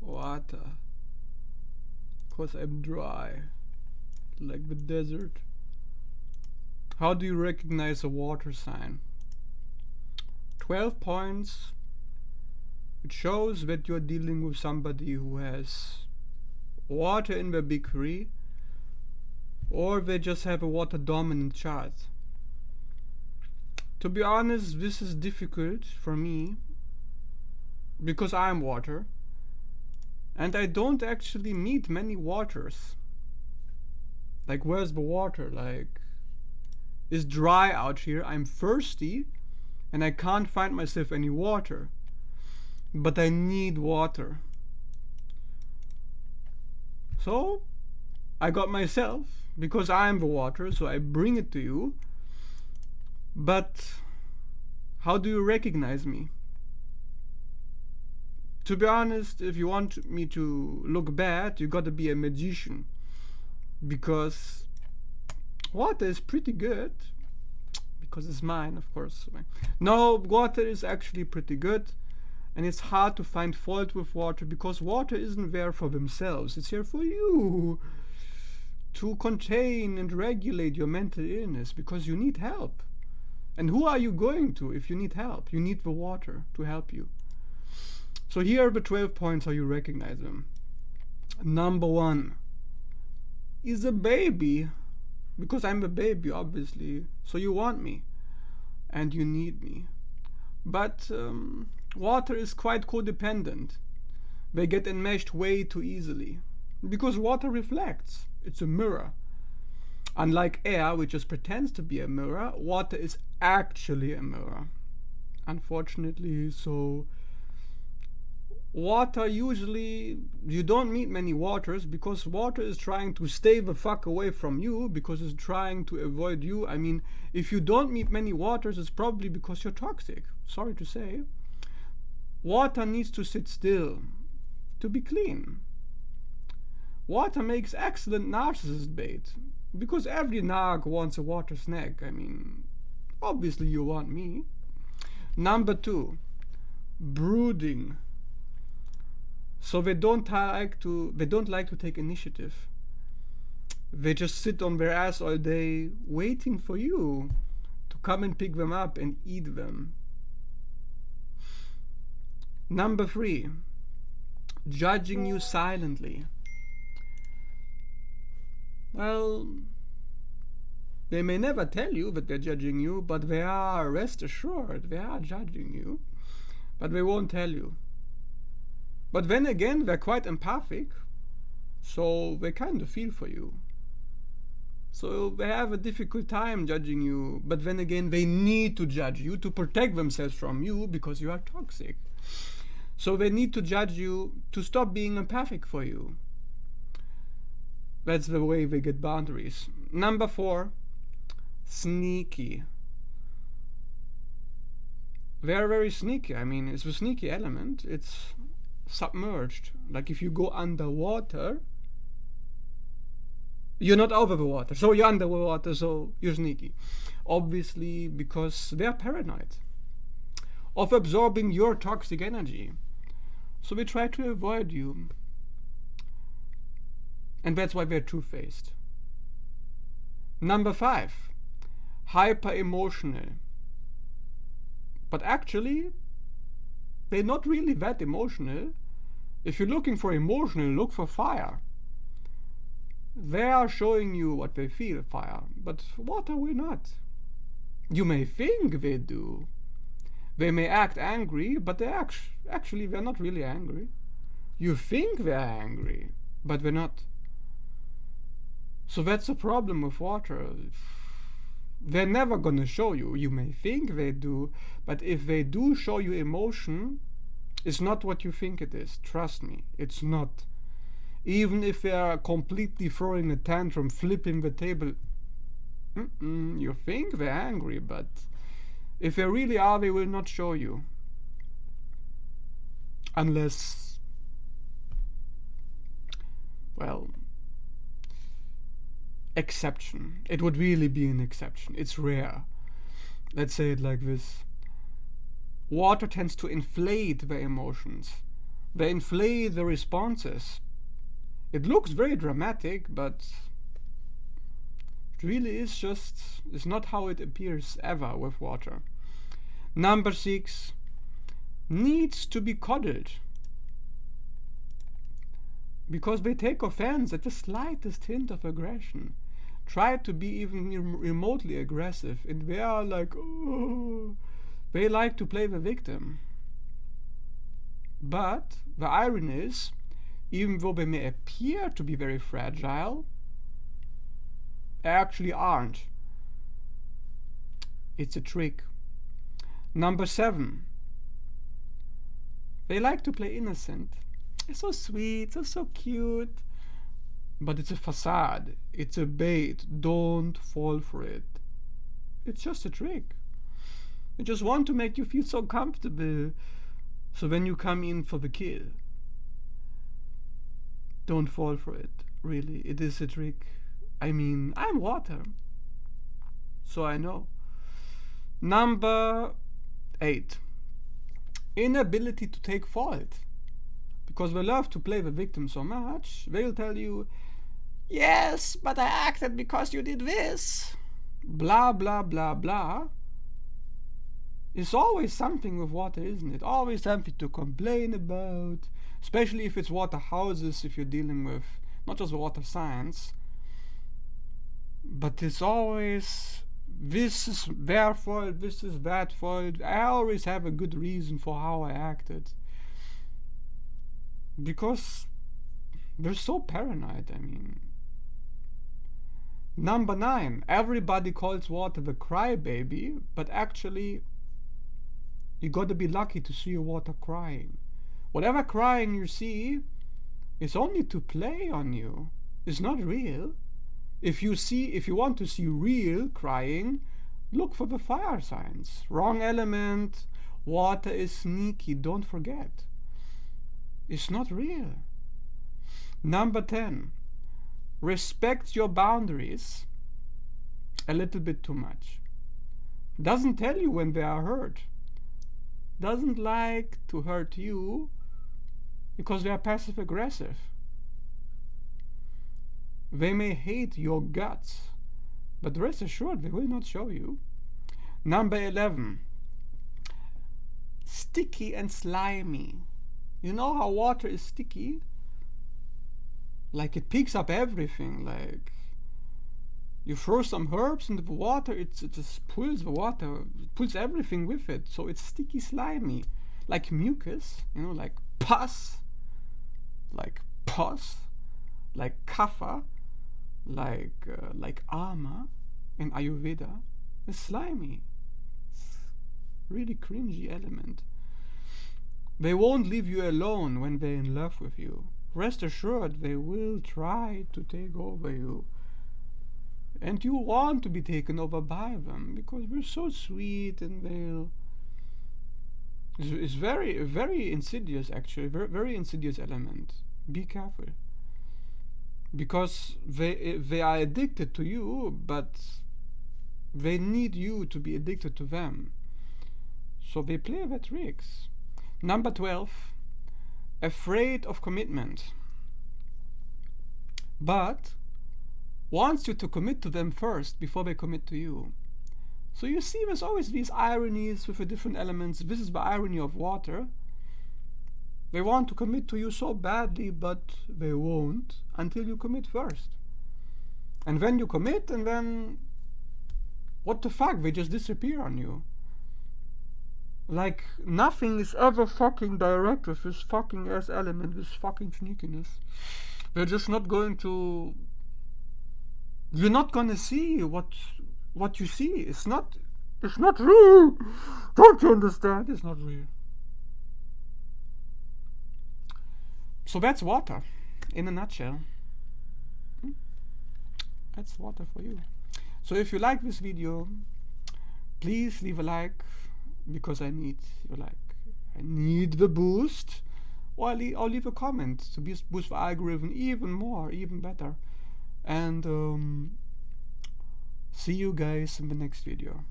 Water. Cause I'm dry. Like the desert. How do you recognize a water sign? 12 points. It shows that you're dealing with somebody who has water in their big three, or they just have a water dominant chart. To be honest, this is difficult for me because I'm water and I don't actually meet many waters. Like, where's the water? Like, it's dry out here, I'm thirsty and I can't find myself any water, but I need water. So I got myself, because I'm the water, so I bring it to you. But how do you recognize me? To be honest, if you want me to look bad, you gotta be a magician, because water is pretty good, because it's mine, of course. No, water is actually pretty good, and it's hard to find fault with water, because water isn't there for themselves, it's here for you, to contain and regulate your mental illness, because you need help. And who are you going to if you need help? You need the water to help you. So here are the 12 points how you recognize them. Number 1 is a baby, because I'm a baby, obviously, so you want me and you need me. But water is quite codependent. They get enmeshed way too easily, because water reflects. It's a mirror. Unlike air, which just pretends to be a mirror, water is actually a mirror, unfortunately. So water, usually you don't meet many waters, because water is trying to stay the fuck away from you, because it's trying to avoid you. I mean, if you don't meet many waters, it's probably because you're toxic. Sorry to say. Water needs to sit still to be clean. Water makes excellent narcissist bait, because every narc wants a water snack. I mean, obviously you want me. Number 2, brooding. So they don't like to take initiative. They just sit on their ass all day waiting for you to come and pick them up and eat them. Number 3, judging you silently. Well, they may never tell you that they're judging you, but they are, rest assured, they are judging you, but they won't tell you. But then again, they're quite empathic, so they kind of feel for you. So they have a difficult time judging you, but then again, they need to judge you to protect themselves from you, because you are toxic. So they need to judge you to stop being empathic for you. That's the way they get boundaries. Number 4, sneaky. They're very sneaky. I mean, it's the sneaky element. It's submerged. Like, if you go underwater, you're not over the water. So you're underwater, so you're sneaky. Obviously, because they're paranoid of absorbing your toxic energy. So they try to avoid you. And that's why they're two-faced. Number 5, hyper-emotional. But actually, they're not really that emotional. If you're looking for emotional, look for fire. They are showing you what they feel, fire. But what are we not? You may think they do. They may act angry, but actually they're not really angry. You think they're angry, but they're not. So that's the problem with water. They're never gonna show you. You may think they do, but if they do show you emotion, it's not what you think it is. Trust me, it's not. Even if they are completely throwing a tantrum, flipping the table, you think they're angry, but if they really are, they will not show you. Unless, well, exception. It would really be an exception. It's rare. Let's say it like this. water tends to inflate the emotions. They inflate the responses. It looks very dramatic, but it really is just, it's not how it appears ever with water. Number 6, needs to be coddled. Because they take offense at the slightest hint of aggression. Try to be even remotely aggressive, and they are like, oh, they like to play the victim. But the irony is, even though they may appear to be very fragile, they actually aren't. It's a trick. Number 7, they like to play innocent. It's so sweet, it's so cute. But it's a facade. It's a bait. Don't fall for it. It's just a trick. They just want to make you feel so comfortable. So when you come in for the kill, don't fall for it. Really, it is a trick. I mean, I'm water, so I know. Number 8, inability to take fault. Because they love to play the victim so much, they'll tell you, yes, but I acted because you did this. Blah, blah, blah, blah. It's always something with water, isn't it? Always something to complain about, especially if it's water houses, if you're dealing with not just water science, but it's always, this is their fault, this is that fault. I always have a good reason for how I acted. Because they're so paranoid, I mean. Number 9, everybody calls water the crybaby, but actually, you gotta be lucky to see a water crying. Whatever crying you see is only to play on you. It's not real. If you want to see real crying, look for the fire signs. Wrong element, water is sneaky, don't forget. It's not real. Number 10, respect your boundaries a little bit too much. Doesn't tell you when they are hurt. Doesn't like to hurt you because they are passive aggressive. They may hate your guts, but rest assured they will not show you. Number 11, sticky and slimy. You know how water is sticky? Like it picks up everything. Like you throw some herbs into the water, it just pulls the water, it pulls everything with it. So it's sticky, slimy, like mucus. You know, like pus, like kapha, like ama in Ayurveda. It's slimy. It's really cringy element. They won't leave you alone when they're in love with you. Rest assured, they will try to take over you. And you want to be taken over by them because they're so sweet and it's very, very insidious actually, very, very insidious element. Be careful. Because they are addicted to you, but they need you to be addicted to them. So they play their tricks. Number 12, afraid of commitment, but wants you to commit to them first before they commit to you. So you see there's always these ironies with the different elements. This is the irony of water. They want to commit to you so badly, but they won't until you commit first. And then you commit, and then what the fuck, they just disappear on you. Like nothing is ever fucking direct with this fucking ass element, this fucking sneakiness. They're just not going to, you're not gonna see what you see. It's not real. Don't you understand? It's not real. So that's water in a nutshell. That's water for you. So if you like this video, please leave a like, because I need your like. I need the boost. Or I'll leave a comment to boost the algorithm even more, even better. And see you guys in the next video.